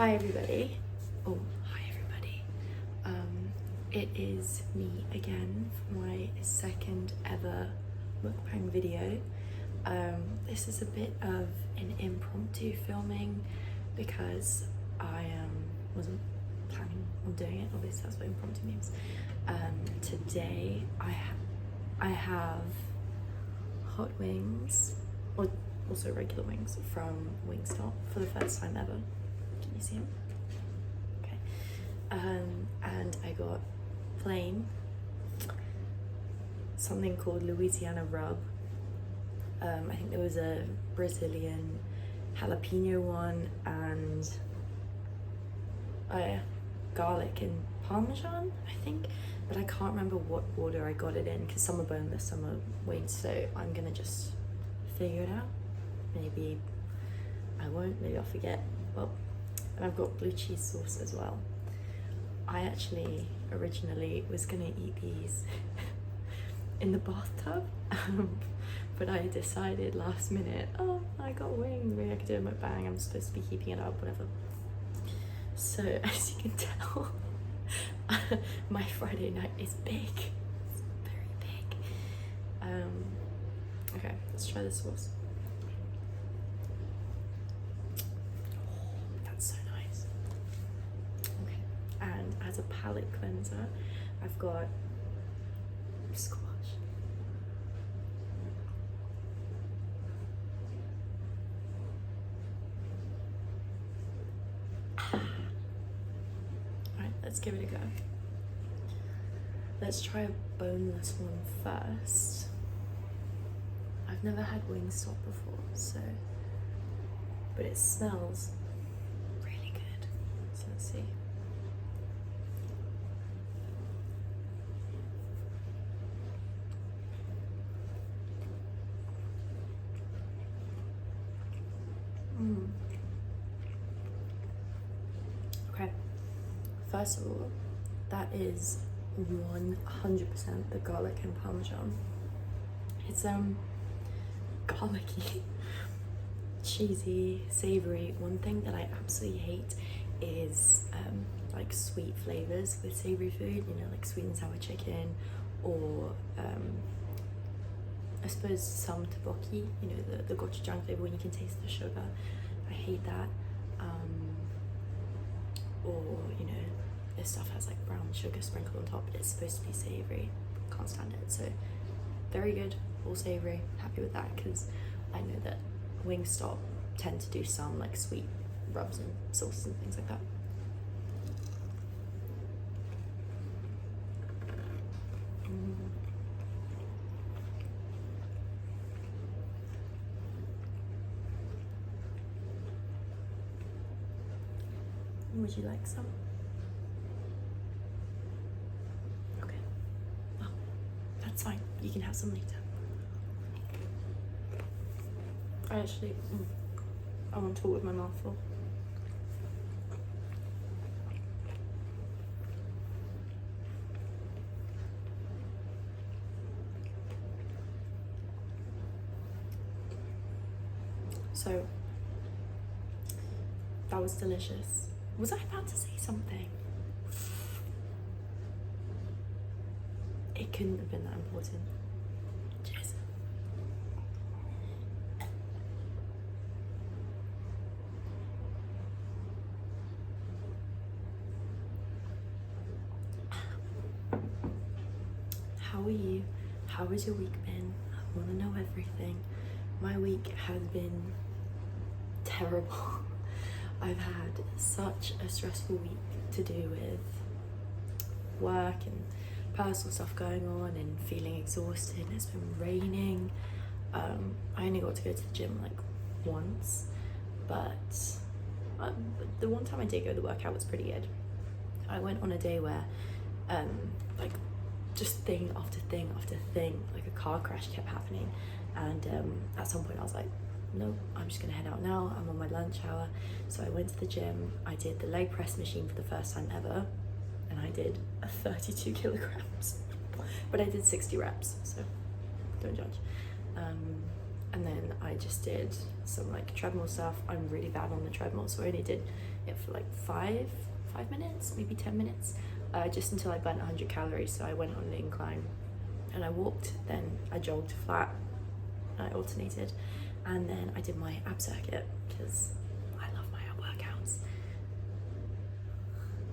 Hi everybody. Oh, hi everybody. It is me again for my second ever mukbang video. This is a bit of an impromptu filming because I wasn't planning on doing it. Obviously that's what impromptu means. Today I have hot wings, or also regular wings from WINGSTOP for the first time ever. Can you see them? Okay. And I got plain, something called Louisiana rub. I think there was a Brazilian jalapeno one and garlic and parmesan, I think, but I can't remember what order I got it in because some are boneless, some are wings, so I'm gonna just figure it out. Maybe I won't, maybe I'll forget. Well, and I've got blue cheese sauce as well. I actually originally was gonna eat these in the bathtub, but I decided last minute, oh, I got wings, maybe I could do a mukbang, I'm supposed to be keeping it up, whatever. So as you can tell, my Friday night is big. It's very big. Okay, let's try the sauce. As a palate cleanser, I've got squash. Alright, let's give it a go. Let's try a boneless one first. I've never had WINGSTOP before, so, but it smells really good. So let's see. Okay, first of all, that is 100% the garlic and parmesan. It's garlicky, cheesy, savory. One thing that I absolutely hate is like sweet flavors with savory food, you know, like sweet and sour chicken, or I suppose some tteokbokki, you know, the gochujang flavor when you can taste the sugar. I hate that. Or, you know, this stuff has like brown sugar sprinkled on top. It's supposed to be savory. Can't stand it. So very good, all savory. Happy with that because I know that WINGSTOP tend to do some like sweet rubs and sauces and things like that. Would you like some? Okay. Well, that's fine. You can have some later. I actually, I want to talk with my mouth full. So, that was delicious. Was I about to say something? It couldn't have been that important. Cheers. How are you? How has your week been? I want to know everything. My week has been terrible. I've had such a stressful week to do with work and personal stuff going on and feeling exhausted. It's been raining. I only got to go to the gym like once, but the one time I did go, the workout was pretty good. I went on a day where like just thing after thing after thing, like a car crash kept happening, and at some point I was like, no, I'm just gonna head out now. I'm on my lunch hour. So I went to the gym. I did the leg press machine for the first time ever, and I did 32 kilograms, but I did 60 reps, so don't judge. and then I just did some like treadmill stuff. I'm really bad on the treadmill, so I only did it for like five minutes, maybe 10 minutes, just until I burnt 100 calories. So I went on an incline and I walked, then I jogged flat, I alternated, and then I did my ab circuit because I love my ab workouts.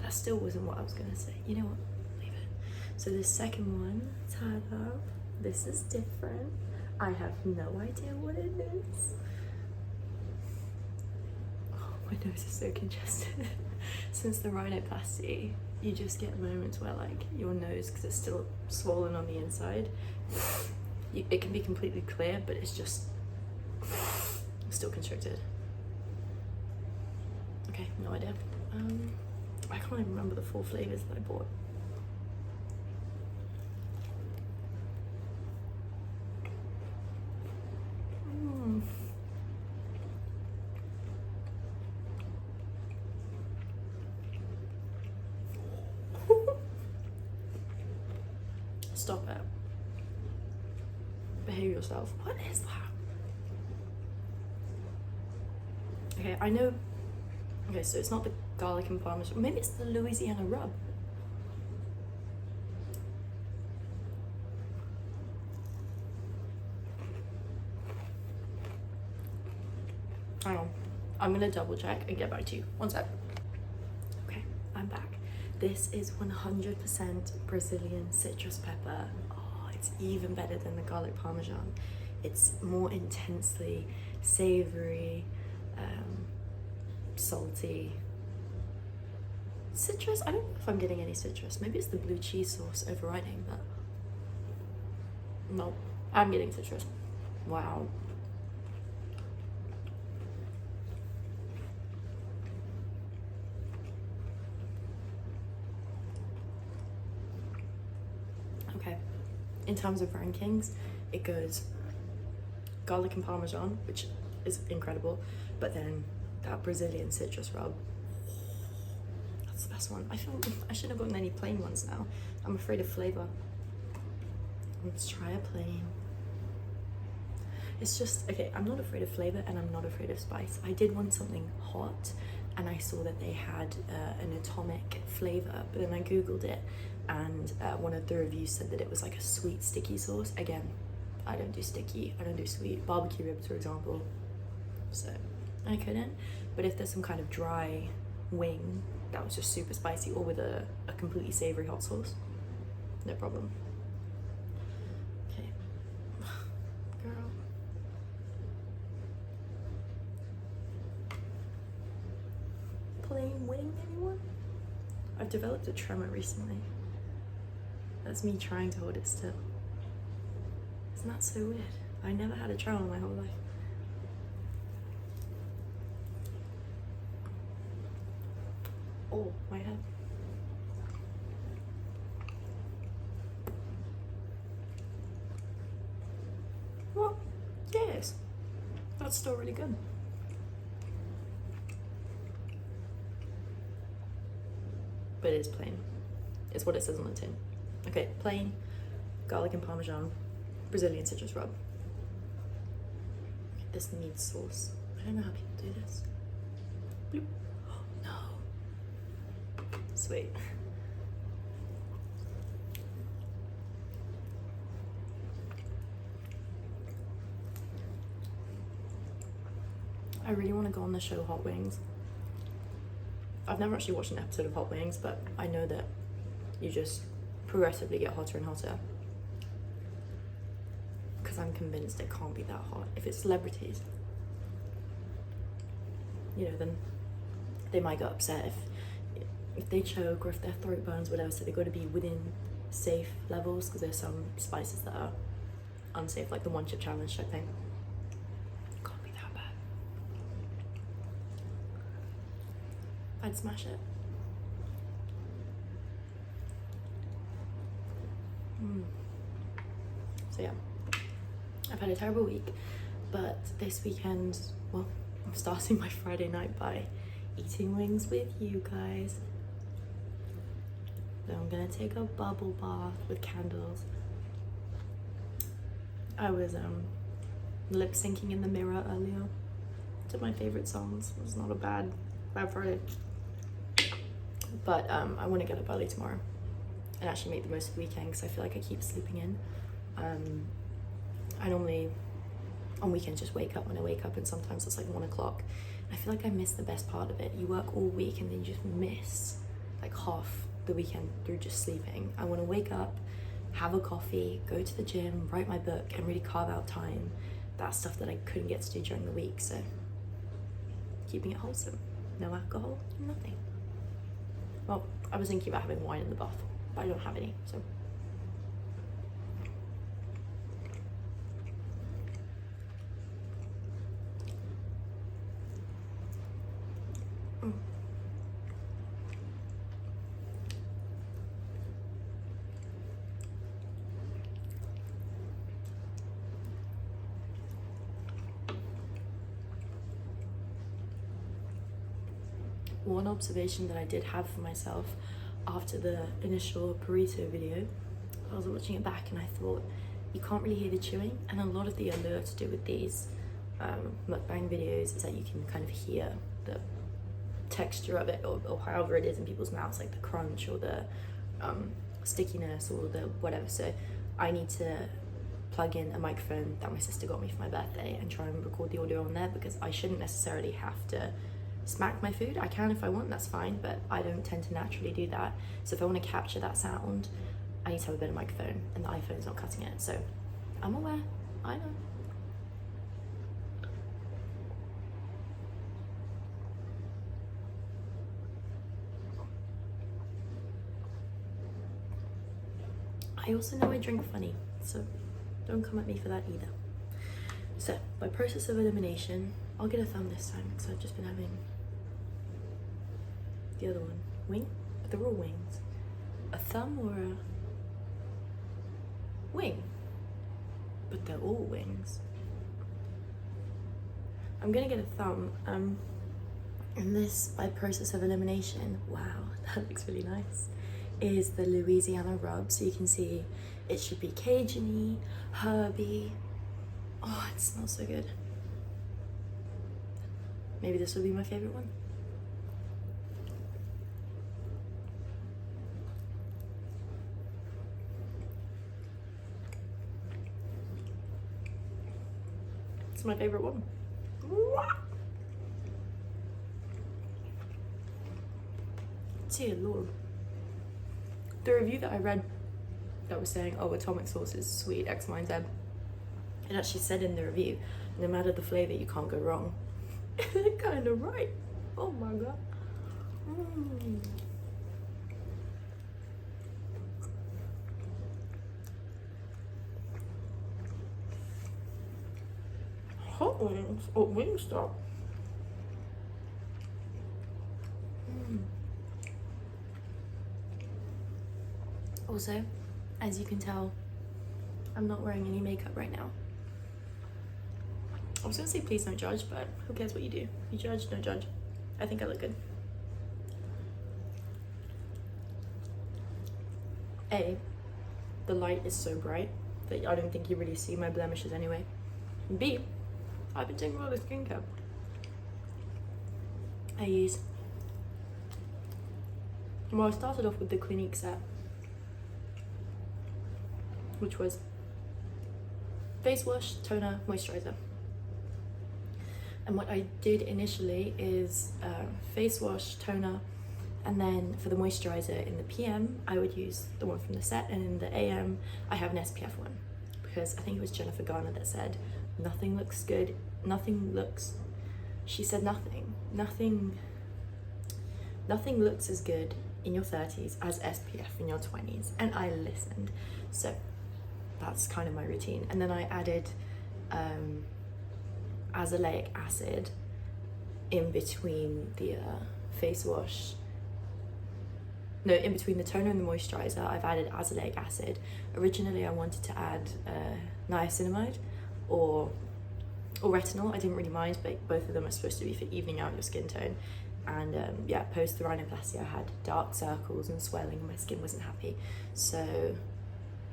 That still wasn't what I was gonna say. You know what? Leave it. So the second one, tied up. This is different. I have no idea what it is. Oh, my nose is so congested. Since the rhinoplasty, you just get moments where like your nose, because it's still swollen on the inside, it can be completely clear, but it's just still constricted. Okay, no idea. I can't even remember the 4 flavors that I bought. Stop it. Behave yourself. What is that? Okay, I know. Okay, so it's not the garlic and parmesan. Maybe it's the Louisiana rub. Hang on. I'm gonna double check and get back to you. One sec. Okay, I'm back. This is 100% Brazilian citrus pepper. Oh, it's even better than the garlic parmesan. It's more intensely savory, salty. Citrus? I don't know if I'm getting any citrus. Maybe it's the blue cheese sauce overriding, but no, I'm getting citrus. Wow. Okay, in terms of rankings, it goes garlic and parmesan, which is incredible, but then that Brazilian citrus rub, that's the best one. I feel I shouldn't have gotten any plain ones now. I'm afraid of flavor. Let's try a plain. It's just, okay, I'm not afraid of flavor and I'm not afraid of spice. I did want something hot and I saw that they had an atomic flavor, but then I googled it and one of the reviews said that it was like a sweet sticky sauce. Again, I don't do sticky, I don't do sweet. Barbecue ribs, for example, so I couldn't. But if there's some kind of dry wing that was just super spicy, or with a completely savory hot sauce, no problem. Okay. Girl. Plain wing, anyone? I've developed a tremor recently. That's me trying to hold it still. Isn't that so weird? I never had a tremor my whole life. Oh, my head. Well, yes. That's still really good. But it's plain. It's what it says on the tin. Okay, plain, garlic and parmesan, Brazilian citrus rub. This needs sauce. I don't know how people do this. Bloop. Oh, no. Sweet. I really want to go on the show Hot Wings. I've never actually watched an episode of Hot Wings, but I know that you just progressively get hotter and hotter. Because I'm convinced it can't be that hot. If it's celebrities, you know, then they might get upset if they choke or if their throat burns, whatever, so they've got to be within safe levels, because there's some spices that are unsafe, like the 1 chip challenge type thing. It can't be that bad. I'd smash it. So yeah, I've had a terrible week, but this weekend, well, I'm starting my Friday night by eating wings with you guys. So I'm gonna take a bubble bath with candles. I was lip syncing in the mirror earlier to my favorite songs. It was not a bad Friday. But I want to get up early tomorrow and actually make the most of the weekend, because I feel like I keep sleeping in. I normally on weekends just wake up when I wake up, and sometimes it's like 1 o'clock. I feel like I miss the best part of it. You work all week and then you just miss like half the weekend through just sleeping. I want to wake up, have a coffee, go to the gym, write my book, and really carve out time. That's stuff that I couldn't get to do during the week. So keeping it wholesome. No alcohol, nothing. Well, I was thinking about having wine in the bath, but I don't have any, so. One observation that I did have for myself after the initial burrito video, I was watching it back and I thought, you can't really hear the chewing, and a lot of the allure to do with these mukbang videos is that you can kind of hear the texture of it, or however it is in people's mouths, like the crunch or the stickiness or the whatever. So I need to plug in a microphone that my sister got me for my birthday and try and record the audio on there, because I shouldn't necessarily have to smack my food. I can if I want, that's fine, but I don't tend to naturally do that. So if I want to capture that sound, I need to have a better microphone, and the iPhone's not cutting it. So I'm aware, I know. I also know I drink funny, so don't come at me for that either. So by process of elimination, I'll get a thumb this time, because I've just been having the other one. Wing? But they're all wings. A thumb or a wing? But they're all wings. I'm gonna get a thumb. And this, by process of elimination, wow, that looks really nice, is the Louisiana rub. So you can see it should be Cajun-y, herby. Oh, it smells so good. Maybe this will be my favorite one. It's my favorite one. Dear Lord. The review that I read that was saying, oh, atomic sauce is sweet, X, Y, and Z, it actually said in the review, no matter the flavor, you can't go wrong. They're kind of right. Oh my god. Hot wings at WINGSTOP. Also, as you can tell, I'm not wearing any makeup right now. I was gonna say please don't judge, but who cares what you do? You judge, don't judge. I think I look good. A, the light is so bright that I don't think you really see my blemishes anyway. B, I've been taking a lot of skincare. I use, well, I started off with the Clinique set, which was face wash, toner, moisturizer. And what I did initially is face wash, toner, and then for the moisturizer in the PM, I would use the one from the set, and in the AM, I have an SPF one. Because I think it was Jennifer Garner that said, nothing looks good, she said nothing looks as good in your 30s as SPF in your 20s. And I listened. So that's kind of my routine. And then I added azelaic acid in between the face wash. No, in between the toner and the moisturizer, I've added azelaic acid. Originally, I wanted to add niacinamide or retinol. I didn't really mind, but both of them are supposed to be for evening out your skin tone. And yeah, post the rhinoplasty, I had dark circles and swelling, and my skin wasn't happy. So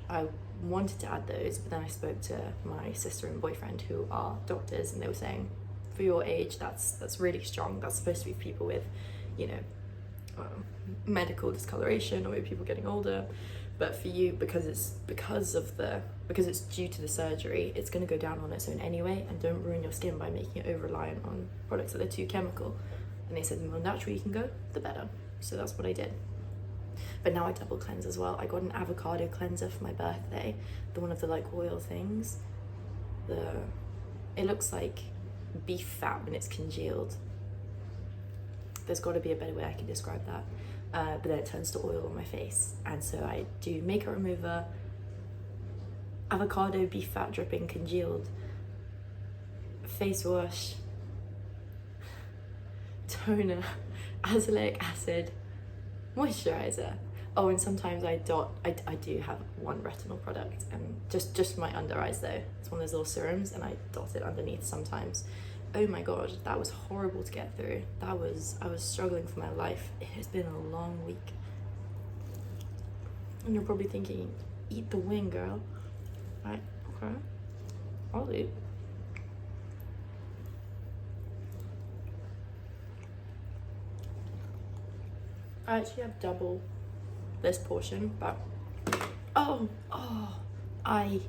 I wanted to add those, but then I spoke to my sister and boyfriend who are doctors, and they were saying, for your age, that's really strong. That's supposed to be for people with, you know, medical discoloration or maybe people getting older. But for you, because it's due to the surgery, it's going to go down on its own anyway, and don't ruin your skin by making it over reliant on products that are too chemical. And they said the more natural you can go, the better. So that's what I did. But now I double cleanse as well. I got an avocado cleanser for my birthday, the one of the like oil things. It looks like beef fat when it's congealed. There's got to be a better way I can describe that. But then it turns to oil on my face. And so I do makeup remover, avocado, beef fat dripping, congealed, face wash, toner, azelaic acid, moisturizer. Oh, and sometimes I do have one retinol product, and just my under eyes though. It's one of those little serums, and I dot it underneath sometimes. Oh my god, that was horrible to get through. I was struggling for my life. It has been a long week. And you're probably thinking, eat the wing, girl. Right, okay. I'll eat. I actually have double this portion, but I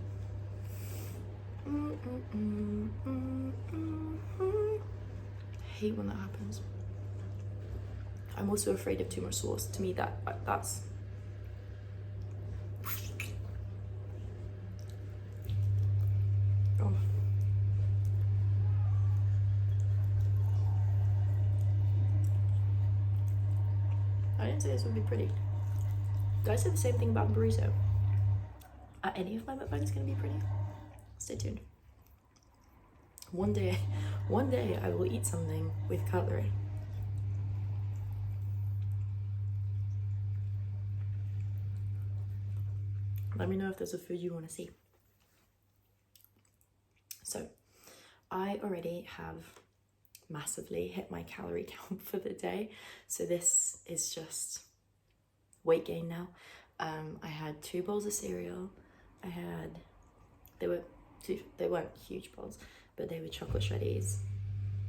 hate when that happens. I'm also afraid of too much sauce. To me, that's oh. I didn't say this would be pretty. Did I say the same thing about burrito? Are any of my mukbangs gonna be pretty? Stay tuned. One day I will eat something with cutlery. Let me know if there's a food you want to see. So, I already have massively hit my calorie count for the day. So this is just weight gain now. I had 2 bowls of cereal. They weren't huge bowls, but they were chocolate shreddies,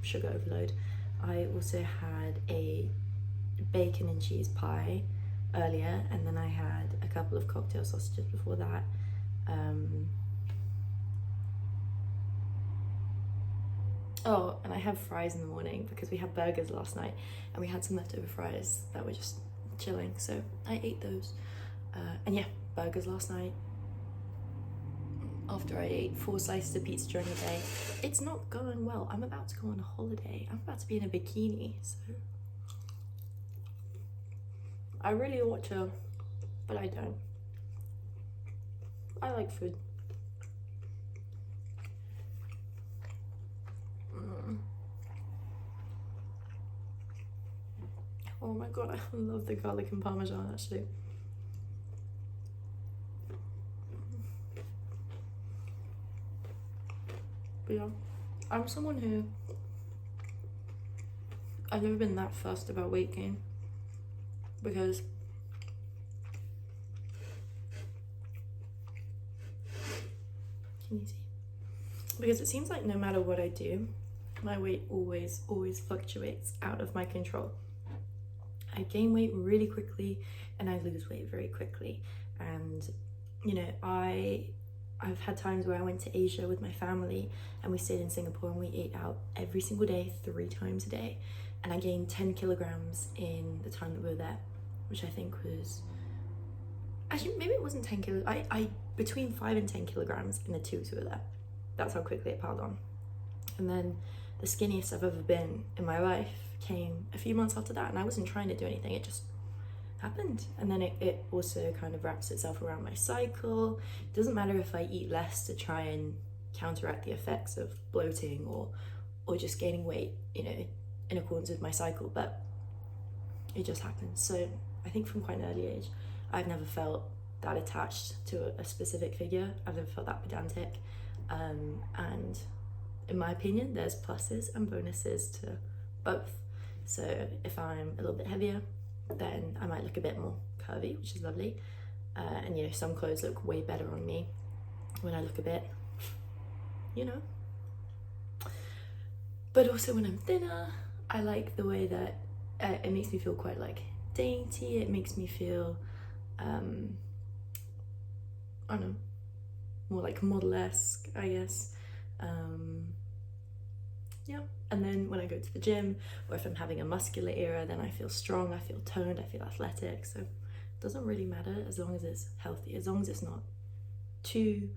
sugar overload. I also had a bacon and cheese pie earlier, and then I had a couple of cocktail sausages before that. Oh, and I have fries in the morning because we had burgers last night and we had some leftover fries that were just chilling, so I ate those. And yeah, burgers last night after I ate 4 slices of pizza during the day. It's not going well. I'm about to go on a holiday. I'm about to be in a bikini, so I really ought to, but I don't. I like food. Oh my god, I love the garlic and parmesan actually. But yeah, I'm someone who, I've never been that fussed about weight gain because can you see? Because it seems like no matter what I do, my weight always fluctuates out of my control. I gain weight really quickly and I lose weight very quickly. And you know, I've had times where I went to Asia with my family and we stayed in Singapore and we ate out every single day, 3 times a day. And I gained 10 kilograms in the time that we were there, which I think was, actually maybe it wasn't 10 kilos. I between 5 and 10 kilograms in the 2 weeks we were there. That's how quickly it piled on. And then the skinniest I've ever been in my life came a few months after that, and I wasn't trying to do anything, it just happened. And then it also kind of wraps itself around my cycle. It doesn't matter if I eat less to try and counteract the effects of bloating or just gaining weight, you know, in accordance with my cycle, but it just happens. So I think from quite an early age, I've never felt that attached to a specific figure. I've never felt that pedantic. And in my opinion, there's pluses and bonuses to both. So if I'm a little bit heavier, then I might look a bit more curvy, which is lovely. and you know, some clothes look way better on me when I look a bit, you know. But also when I'm thinner, I like the way that it makes me feel quite like dainty. It makes me feel, I don't know, more like model-esque, I guess. Yeah. And then when I go to the gym, or if I'm having a muscular era, then I feel strong, I feel toned, I feel athletic. So it doesn't really matter as long as it's healthy, as long as it's not too,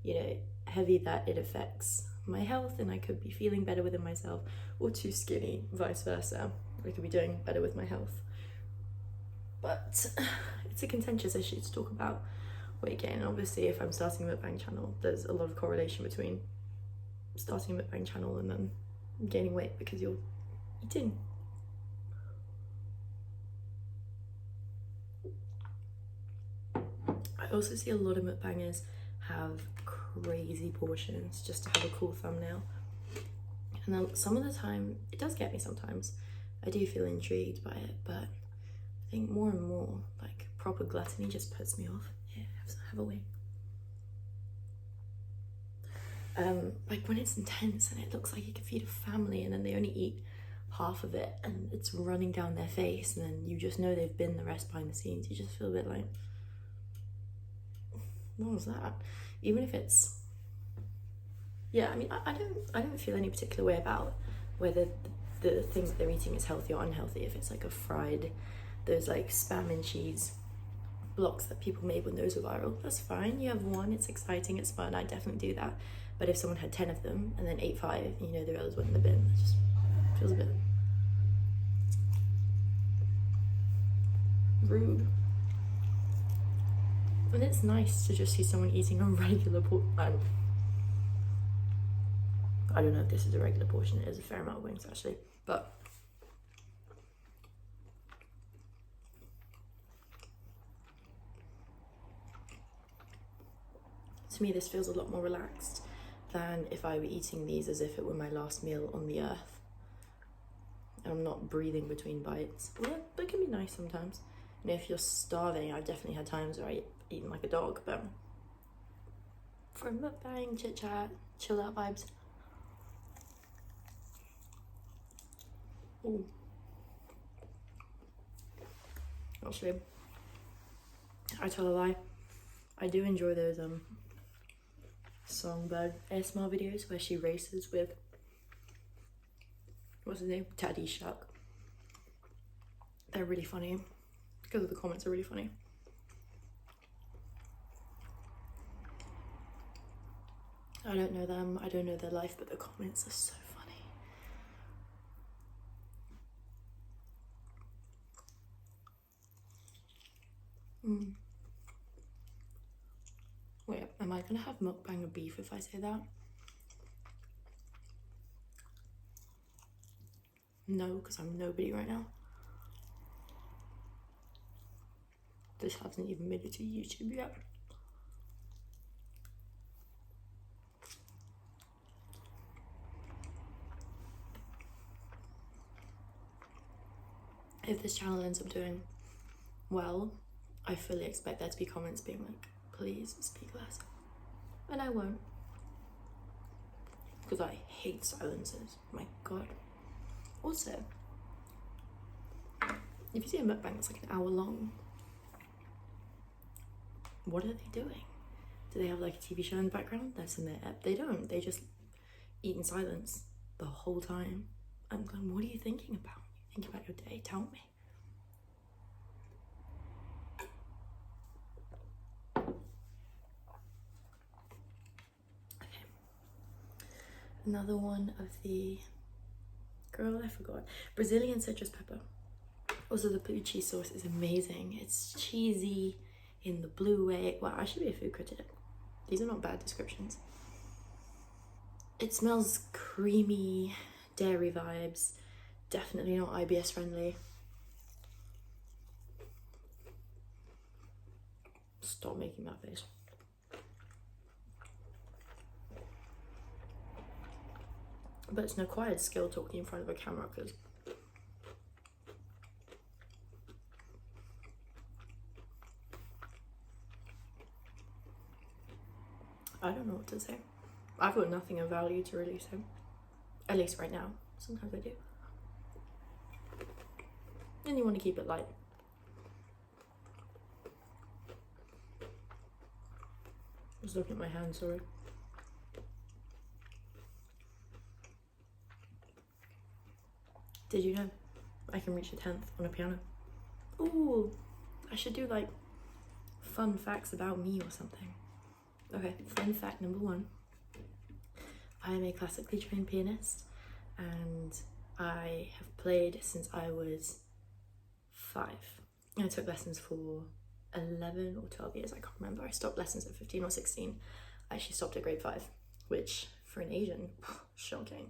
you know, heavy that it affects my health and I could be feeling better within myself, or too skinny, vice versa. I could be doing better with my health. But it's a contentious issue to talk about weight gain. Obviously, if I'm starting a mukbang channel, there's a lot of correlation between starting a mukbang channel and then gaining weight because you're eating. I also see a lot of mukbangers have crazy portions just to have a cool thumbnail. And then some of the time, it does get me sometimes. I do feel intrigued by it, but I think more and more, like, proper gluttony just puts me off. Yeah, have a wing. Like when it's intense and it looks like you could feed a family and then they only eat half of it and it's running down their face and then you just know they've been the rest behind the scenes, you just feel a bit like, what was that? Even if it's, yeah, I mean, I don't feel any particular way about whether the things that they're eating is healthy or unhealthy. If it's like a fried, those like spam and cheese blocks that people made when those were viral, that's fine. You have one, it's exciting, it's fun, I definitely do that. But if someone had 10 of them and then ate 5, you know, the others went in the bin, it just feels a bit rude. And it's nice to just see someone eating a regular portion. I don't know if this is a regular portion, it is a fair amount of wings actually, but to me this feels a lot more relaxed than if I were eating these as if it were my last meal on the earth. And I'm not breathing between bites. Well, that can be nice sometimes. You know, if you're starving, I've definitely had times where I eaten like a dog, but for a mukbang, chit chat, chill out vibes. Ooh. Actually, I tell a lie. I do enjoy those songbird ASMR videos where she races with, what's his name? Taddy Shark. They're really funny because of the comments are really funny. I don't know them, I don't know their life, but the comments are so funny. Wait, am I gonna have mukbang or beef if I say that? No, because I'm nobody right now. This hasn't even made it to YouTube yet. If this channel ends up doing well, I fully expect there to be comments being like, please speak less. And I won't. Because I hate silences. My god. Also, if you see a mukbang that's like an hour long, what are they doing? Do they have like a TV show in the background that's in their app? They don't. They just eat in silence the whole time. I'm going, what are you thinking about? You think about your day? Tell me. Okay. Another one of the, girl, I forgot. Brazilian citrus pepper. Also, the blue cheese sauce is amazing. It's cheesy in the blue way. Wow, I should be a food critic. These are not bad descriptions. It smells creamy, dairy vibes. Definitely not IBS friendly. Stop making that face. But it's an acquired skill talking in front of a camera because what to say. I've got nothing of value to release him. At least right now. Sometimes I do. And you want to keep it light. Just looking at my hand, sorry. Did you know I can reach a 10th on a piano? Ooh, I should do like fun facts about me or something. Okay, fun fact number 1. I am a classically trained pianist and I have played since I was 5. I took lessons for 11 or 12 years, I can't remember. I stopped lessons at 15 or 16. I actually stopped at grade 5, which for an Asian, shocking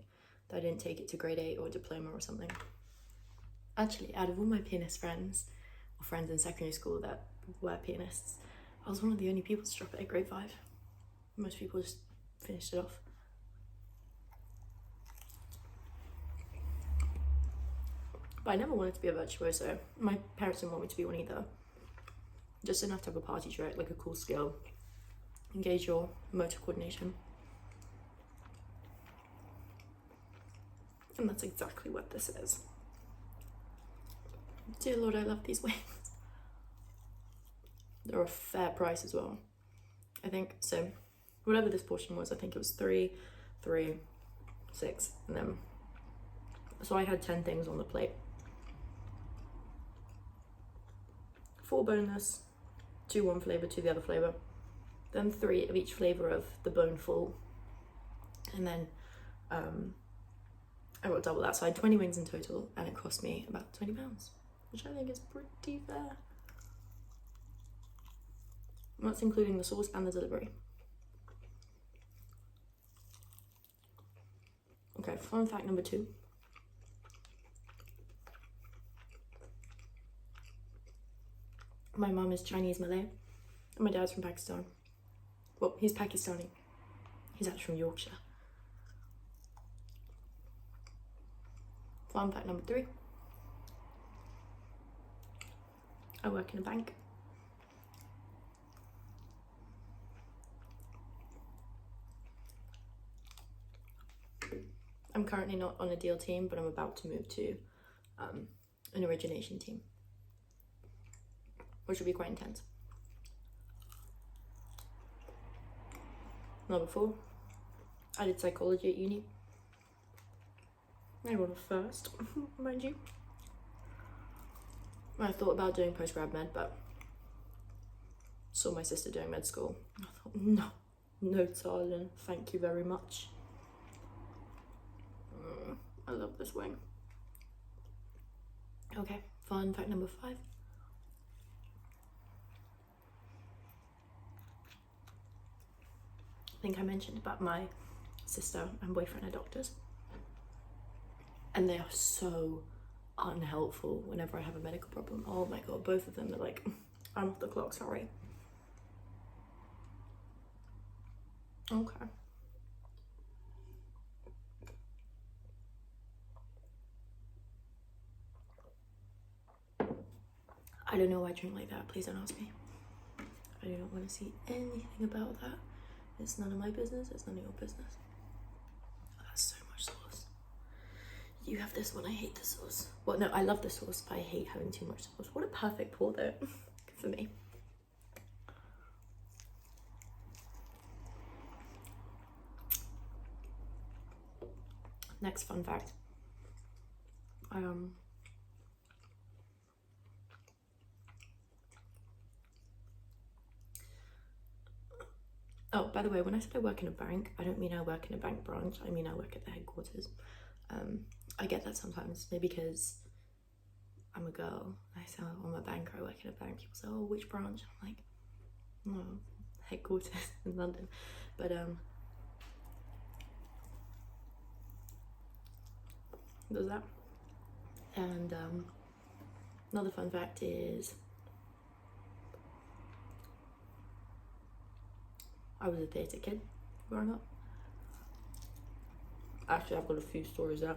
that I didn't take it to grade 8 or diploma or something. Actually, out of all my pianist friends, or friends in secondary school that were pianists, I was one of the only people to drop it at grade 5. Most people just finished it off. But I never wanted to be a virtuoso. My parents didn't want me to be one either. Just enough to have a party trick, like a cool skill. Engage your motor coordination. And that's exactly what this is. Dear Lord, I love these wings. They're a fair price as well. I think, so whatever this portion was, I think it was 3, 3, 6, and then, so I had 10 things on the plate. 4 boneless, 2 one flavour, 2 the other flavour, then 3 of each flavour of the bone full, and then I got double that, so I had 20 wings in total, and it cost me about £20, which I think is pretty fair. And that's including the sauce and the delivery. Okay, fun fact number 2. My mum is Chinese Malay, and my dad's from Pakistan. Well, he's Pakistani. He's actually from Yorkshire. Fun fact number 3. I work in a bank. I'm currently not on a deal team, but I'm about to move to an origination team, which will be quite intense. Number 4, I did psychology at uni. I got a first, mind you. I thought about doing postgrad med, but saw my sister doing med school. I thought, no darling, thank you very much. I love this wing. Okay, fun fact number 5. I think I mentioned about my sister and boyfriend are doctors, and they are so unhelpful whenever I have a medical problem. Oh my god, both of them are like, I'm off the clock, sorry. Okay. I don't know why I drink like that, please don't ask me. I do not want to see anything about that. It's none of my business, it's none of your business. Oh, that's so much sauce. You have this one, I hate the sauce. Well, no, I love the sauce, but I hate having too much sauce. What a perfect pour though, good for me. Next fun fact. Oh, by the way, when I said I work in a bank, I don't mean I work in a bank branch, I mean I work at the headquarters. I get that sometimes, maybe because I'm a girl. I say, oh, I'm a banker, I work in a bank. People say, oh, which branch? I'm like, no, headquarters in London. But there's that. And another fun fact is I was a theatre kid growing up. Actually, I've got a few stories there.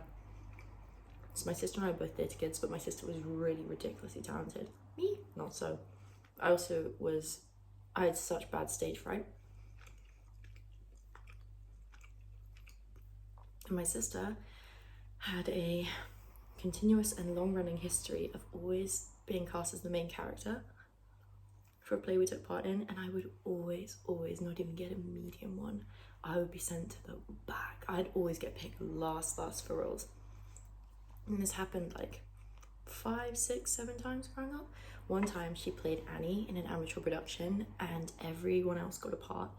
So my sister and I are both theatre kids, but my sister was really ridiculously talented. Me, not so. I had such bad stage fright. And my sister had a continuous and long-running history of always being cast as the main character for a play we took part in, and I would always not even get a medium one. I would be sent to the back. I'd always get picked last for roles. And this happened like 5, 6, 7 times growing up. One time she played Annie in an amateur production and everyone else got a part,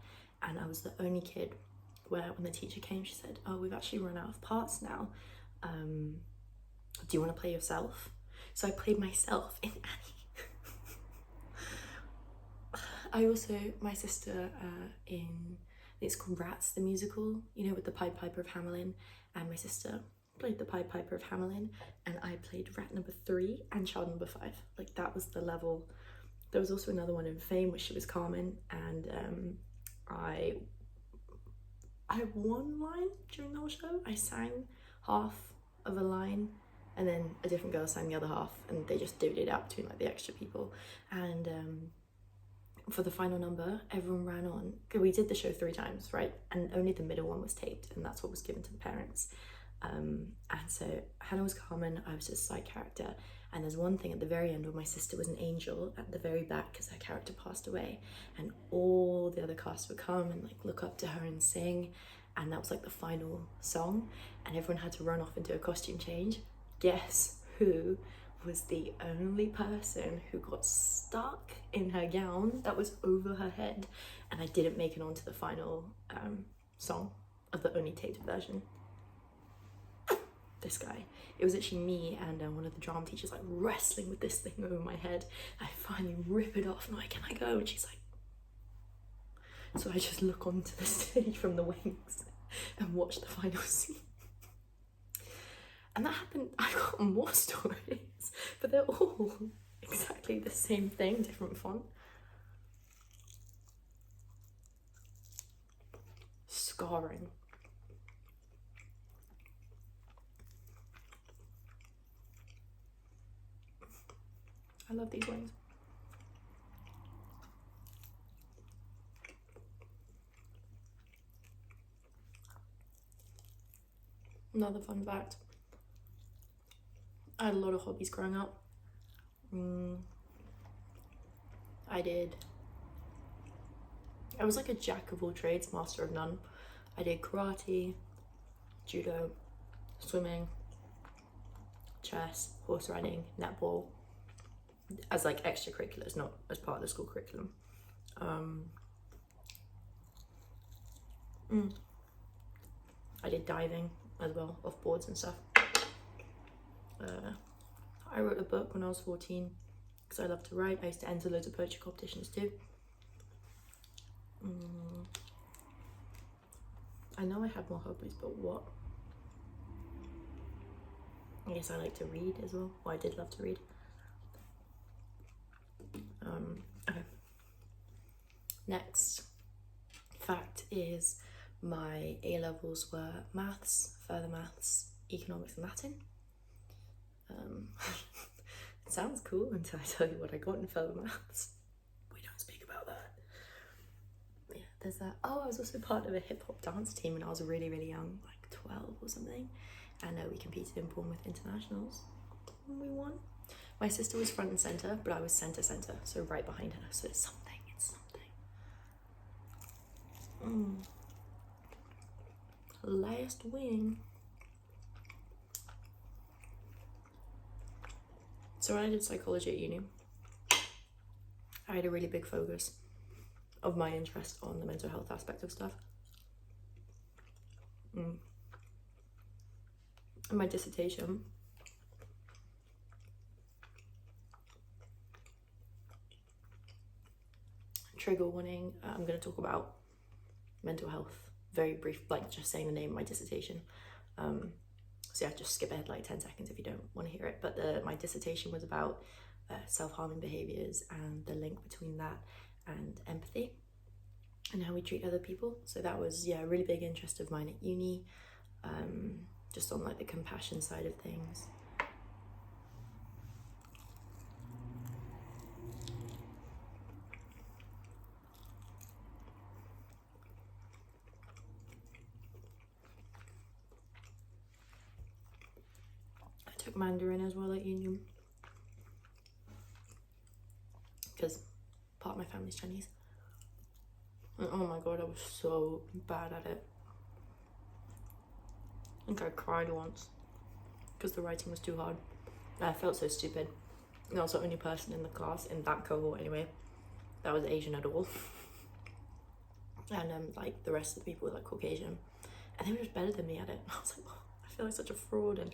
and I was the only kid where when the teacher came she said, oh, we've actually run out of parts now. Do you want to play yourself? So I played myself in Annie. I also, my sister in, it's called Rats the musical, you know, with the Pied Piper of Hamelin, and my sister played the Pied Piper of Hamelin, and I played rat number 3 and child number 5. Like, that was the level. There was also another one in Fame where she was Carmen, and I had one line during the whole show. I sang half of a line and then a different girl sang the other half, and they just divvied it out between like the extra people. And for the final number, everyone ran on. We did the show 3 times, right? And only the middle one was taped, and that's what was given to the parents. And so Hannah was Carmen, I was just a side character. And there's one thing at the very end where my sister was an angel at the very back because her character passed away, and all the other cast would come and like look up to her and sing, and that was like the final song, and everyone had to run off and do a costume change. Guess who was the only person who got stuck in her gown that was over her head, and I didn't make it onto the final song of the only taped version. This guy. It was actually me and one of the drama teachers like wrestling with this thing over my head. I finally rip it off and I'm like, can I go? And she's like, so I just look onto the stage from the wings and watch the final scene. And that happened, I've got more stories, but they're all exactly the same thing, different font. Scarring. I love these wings. Another fun fact. I had a lot of hobbies growing up. I was like a jack of all trades, master of none. I did karate, judo, swimming, chess, horse riding, netball, as like extracurriculars, not as part of the school curriculum. I did diving as well, off boards and stuff. I wrote a book when I was 14 because I love to write. I used to enter loads of poetry competitions too. I know I had more hobbies, but what? I guess I like to read as well. Well, I did love to read. Okay. Next fact is my A-levels were maths, further maths, economics and Latin. It sounds cool until I tell you what I got in further maths. We don't speak about that. Yeah, there's that. Oh, I was also part of a hip-hop dance team when I was really, really young, like 12 or something. And we competed in Bournemouth internationals and we won. My sister was front and centre, but I was centre, so right behind her. So it's something, it's something. Last wing. So when I did psychology at uni, I had a really big focus of my interest on the mental health aspect of stuff. And my dissertation, trigger warning, I'm going to talk about mental health, very brief, like just saying the name of my dissertation. So yeah, just skip ahead like 10 seconds if you don't want to hear it. But my dissertation was about self-harming behaviours and the link between that and empathy and how we treat other people. So that was, yeah, a really big interest of mine at uni, just on like the compassion side of things. Took Mandarin as well at uni because part of my family's Chinese. And oh my god, I was so bad at it. I think I cried once because the writing was too hard. I felt so stupid. And I was the only person in the class, in that cohort anyway, that was Asian at all. And like the rest of the people were like Caucasian, and they were just better than me at it. I was like, oh, I feel like such a fraud. And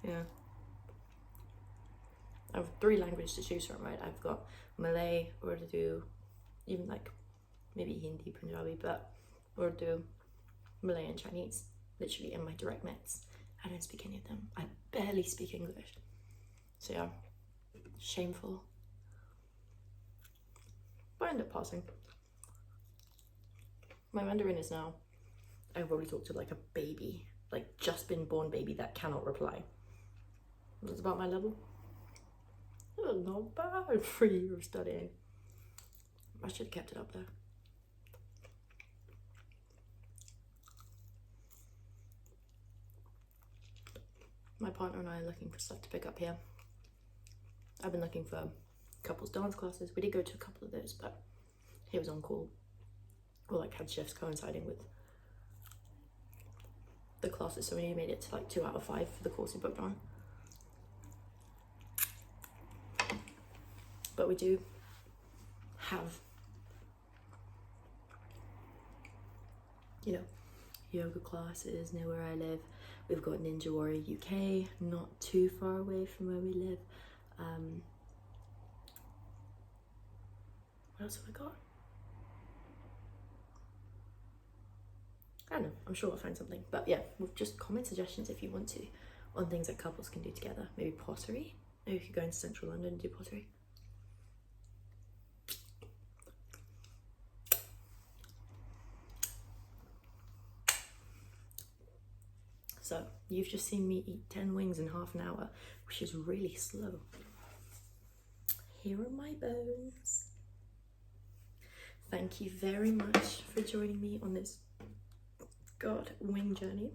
yeah, I have 3 languages to choose from, right? I've got Malay, Urdu, even like maybe Hindi, Punjabi, but Urdu, Malay and Chinese, literally in my direct mates. I don't speak any of them. I barely speak English. So yeah, shameful. But I ended up passing. My Mandarin is now, I probably talk to like a baby, like just been born baby that cannot reply. That's about my level. It was not bad for a year of studying. I should have kept it up there. My partner and I are looking for stuff to pick up here. I've been looking for couples dance classes. We did go to a couple of those, but he was on call, or like had shifts coinciding with the classes, so we made it to like 2 out of 5 for the course he booked on. But we do have, you know, yoga classes near where I live. We've got Ninja Warrior UK, not too far away from where we live. What else have I got? I don't know, I'm sure I'll find something. But yeah, just comment suggestions if you want to on things that couples can do together. Maybe pottery. Maybe we could go into central London and do pottery. So you've just seen me eat 10 wings in half an hour, which is really slow. Here are my bones. Thank you very much for joining me on this wing journey.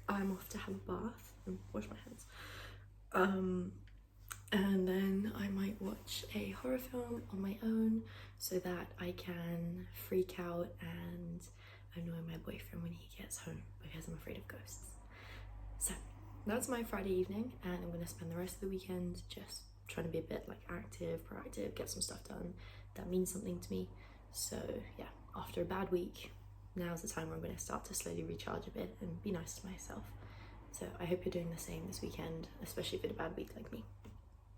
I'm off to have a bath and wash my hands. And then I might watch a horror film on my own so that I can freak out and annoy my boyfriend when he gets home because I'm afraid of ghosts. So that's my Friday evening, and I'm gonna spend the rest of the weekend just trying to be a bit like active, proactive, get some stuff done that means something to me. So yeah, after a bad week, now's the time where I'm going to start to slowly recharge a bit and be nice to myself. So I hope you're doing the same this weekend, especially if you had a bad week like me.